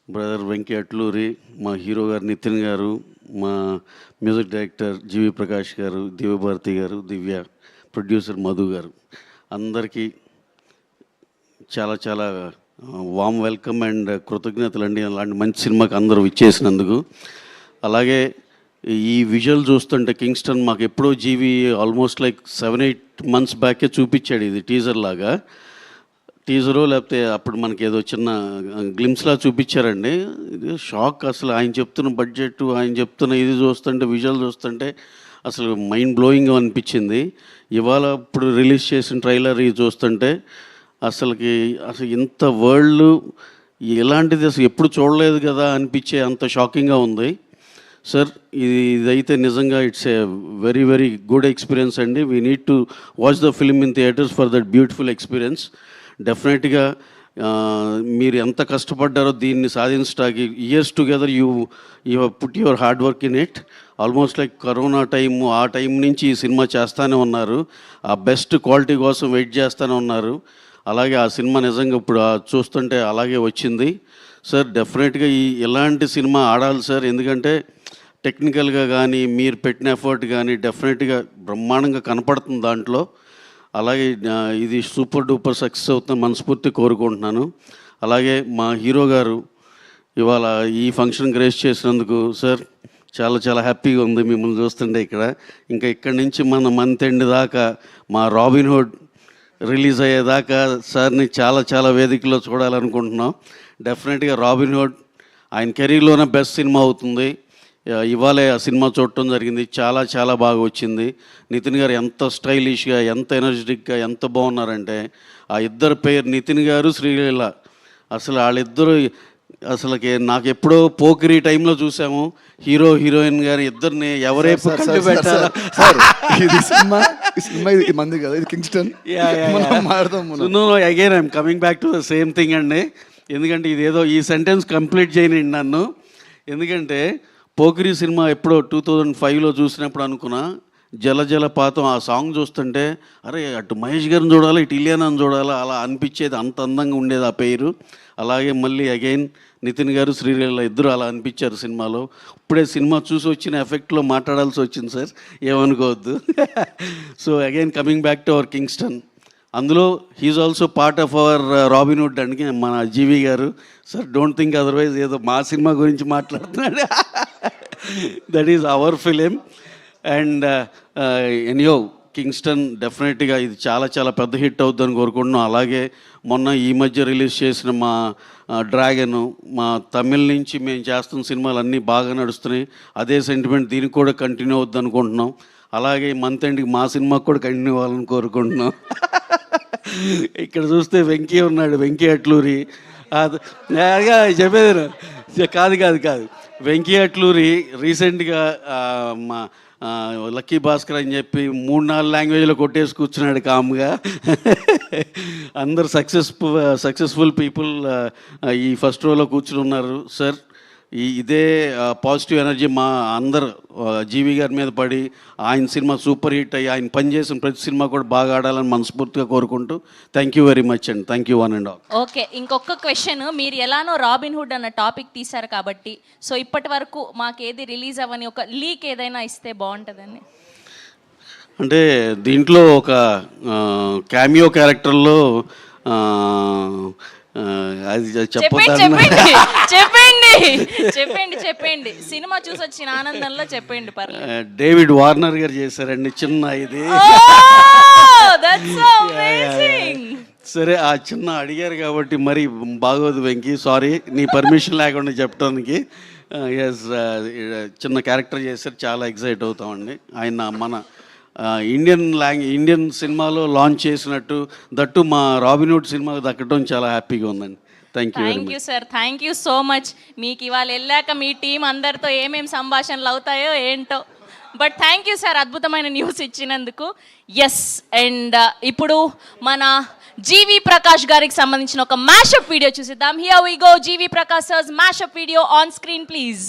Brother Venky Atluri, మా hero గారు నితిన్ గారు, మా మ్యూజిక్ డైరెక్టర్ జీవి ప్రకాష్ గారు, దివ్యభారతి గారు, దివ్య, ప్రొడ్యూసర్ మధు గారు, అందరికీ చాలా చాలా వామ్ వెల్కమ్ అండ్ కృతజ్ఞతలు అండి. అలాంటి మంచి సినిమాకి అందరూ ఇచ్చేసినందుకు. అలాగే ఈ విజువల్ చూస్తుంటే కింగ్స్టన్ మాకు ఎప్పుడో జీవి ఆల్మోస్ట్ లైక్ 7-8 months బ్యాకే చూపించాడు. ఇది టీజర్ లాగా, టీజరు లేకపోతే అప్పుడు మనకి ఏదో చిన్న గ్లిమ్స్లా చూపించారండి. ఇది షాక్ అసలు. ఆయన చెప్తున్న బడ్జెట్, ఆయన చెప్తున్న ఇది చూస్తుంటే, విజువల్ చూస్తుంటే అసలు మైండ్ బ్లోయింగ్ అనిపించింది. ఇవాళ ఇప్పుడు రిలీజ్ చేసిన ట్రైలర్ ఇది చూస్తుంటే అసలు ఇంత వరల్డ్ ఇలాంటిది అసలు ఎప్పుడు చూడలేదు కదా అనిపించే అంత షాకింగ్గా ఉంది సార్. ఇదైతే నిజంగా it's a very very good experience అండి. We need to watch the film in theatres for that beautiful experience. డెఫినెట్గా మీరు ఎంత కష్టపడ్డారో దీన్ని సాధించడానికి, years together you put your hard work in it. Almost like corona time, ఆ time నుంచి ఈ సినిమా చేస్తూనే ఉన్నారు. ఆ బెస్ట్ క్వాలిటీ కోసం వెయిట్ చేస్తూనే ఉన్నారు. అలాగే ఆ సినిమా నిజంగా ఇప్పుడు చూస్తుంటే అలాగే వచ్చింది సార్. డెఫినెట్గా ఇలాంటి సినిమా ఆడాలి సార్. ఎందుకంటే టెక్నికల్గా కానీ మీరు పెట్టిన ఎఫర్ట్ కానీ డెఫినెట్గా బ్రహ్మాండంగా కనపడుతుంది దాంట్లో. అలాగే ఇది సూపర్ డూపర్ సక్సెస్ అవుతుందని మనస్ఫూర్తి కోరుకుంటున్నాను. అలాగే మా హీరో గారు ఇవాళ ఈ ఫంక్షన్ గ్రేస్ చేసినందుకు సార్ చాలా చాలా హ్యాపీగా ఉంది మిమ్మల్ని చూస్తుంటే ఇక్కడ. ఇంకా ఇక్కడి నుంచి మన మంత్ ఎండ్ దాకా మా రాబిన్ హుడ్ రిలీజ్ అయ్యేదాకా సార్ని చాలా చాలా వేదికలో చూడాలనుకుంటున్నాం. డెఫినెట్గా రాబిన్ హుడ్ ఆయన కెరీర్లోనే బెస్ట్ సినిమా అవుతుంది. ఇవాళే ఆ సినిమా చూడటం జరిగింది. చాలా చాలా బాగా వచ్చింది. నితిన్ గారు ఎంత స్టైలిష్గా, ఎంత ఎనర్జెటిక్గా, ఎంత బాగున్నారంటే ఆ ఇద్దరు పేరు నితిన్ గారు, శ్రీలీల, అసలు వాళ్ళిద్దరు అసలుకి నాకు ఎప్పుడో పోకిరి టైంలో చూసాము. హీరో హీరోయిన్ గారి ఇద్దరిని ఎవరైపు పెట్టారు. Again I'm coming back to the same thing అండి. ఎందుకంటే ఇదేదో ఈ సెంటెన్స్ కంప్లీట్ చేయనండి నన్ను. ఎందుకంటే పోకిరి సినిమా ఎప్పుడో 2005లో చూసినప్పుడు అనుకున్నా, జలజలపాతం ఆ సాంగ్ చూస్తుంటే అరే అటు మహేష్ గారిని చూడాలి, ఇటు ఇలియానాని చూడాలా, అలా అనిపించేది. అంత అందంగా ఉండేది ఆ పేరు. అలాగే మళ్ళీ అగైన్ నితిన్ గారు, శ్రీలీల ఇద్దరు అలా అనిపించారు సినిమాలో. ఇప్పుడే సినిమా చూసి వచ్చిన ఎఫెక్ట్లో మాట్లాడాల్సి వచ్చింది సార్, ఏమనుకోవద్దు. So again coming back to our Kingston, అందులో he's also part of our Robin Hood అండి మన జీవి గారు. సార్ డోంట్ థింక్ అదర్వైజ్ ఏదో మా సినిమా గురించి మాట్లాడుతున్నాడు. That is our film. And ఎనియో కింగ్స్టన్ డెఫినెట్గా ఇది చాలా చాలా పెద్ద హిట్ అవుతుందని కోరుకుంటున్నాం. అలాగే మొన్న ఈ మధ్య రిలీజ్ చేసిన మా డ్రాగను, మా తమిళ్ నుంచి మేము చేస్తున్న సినిమాలు అన్నీ బాగా నడుస్తున్నాయి. అదే సెంటిమెంట్ దీనికి కూడా కంటిన్యూ అవుద్ది అనుకుంటున్నాం. అలాగే మంత్ ఎండ్కి మా సినిమాకి కూడా కంటిన్యూ అవ్వాలని కోరుకుంటున్నాం. ఇక్కడ చూస్తే వెంకీ ఉన్నాడు, వెంకీ అట్లూరి. చెప్పేది కాదు వెంకీ అట్లూరి రీసెంట్గా మా లక్కీ భాస్కర్ అని చెప్పి 3-4 లాంగ్వేజ్లో కొట్టేసి కూర్చున్నాడు కామ్గా. అందరు సక్సెస్ఫుల్ పీపుల్ ఈ ఫస్ట్ రోలో కూర్చుని ఉన్నారు సార్. ఇదే పాజిటివ్ ఎనర్జీ మా అందరు జీవి గారి మీద పడి ఆయన సినిమా సూపర్ హిట్ అయ్యి ఆయన పనిచేసిన ప్రతి సినిమా కూడా బాగా ఆడాలని మనస్ఫూర్తిగా కోరుకుంటూ థ్యాంక్ యూ వెరీ మచ్ అండి. Thank you one and all. Okay, ఇంకొక క్వశ్చన్. మీరు ఎలానో రాబిన్ హుడ్ అన్న టాపిక్ తీశారు కాబట్టి, సో ఇప్పటి వరకు మాకేది రిలీజ్ అవ్వని ఒక లీక్ ఏదైనా ఇస్తే బాగుంటుందని. అంటే దీంట్లో ఒక క్యామియో క్యారెక్టర్లో అది చెప్పండి సినిమా చూసి వచ్చిన ఆనందంలో చెప్పండి. డేవిడ్ వార్నర్ గారు చేశారండి చిన్న ఇది. సరే ఆ చిన్న అడిగారు కాబట్టి మరి బాగోదు వెంకీ, సారీ నీ పర్మిషన్ లేకుండా చెప్పడానికి. ఎస్, చిన్న క్యారెక్టర్ చేశారు, చాలా ఎక్సైట్ అవుతామండి. ఆయన మన ఇండియన్ సినిమాలో లాంచ్ చేసినట్టు, దట్టు మా రాబిన్ హుడ్ సినిమాకి దక్కడం చాలా హ్యాపీగా ఉందండి. Thank you sir, thank you so much. మీకు ఇవాళ వెళ్ళాక మీ టీం అందరితో ఏమేమి సంభాషణలు అవుతాయో ఏంటో, బట్ థ్యాంక్ యూ సార్ అద్భుతమైన న్యూస్ ఇచ్చినందుకు. ఎస్, అండ్ ఇప్పుడు మన జీవి ప్రకాష్ గారికి సంబంధించిన ఒక మ్యాషప్ వీడియో చూసిద్దాం. Here we go, GV Prakash sir's mashup video on screen please.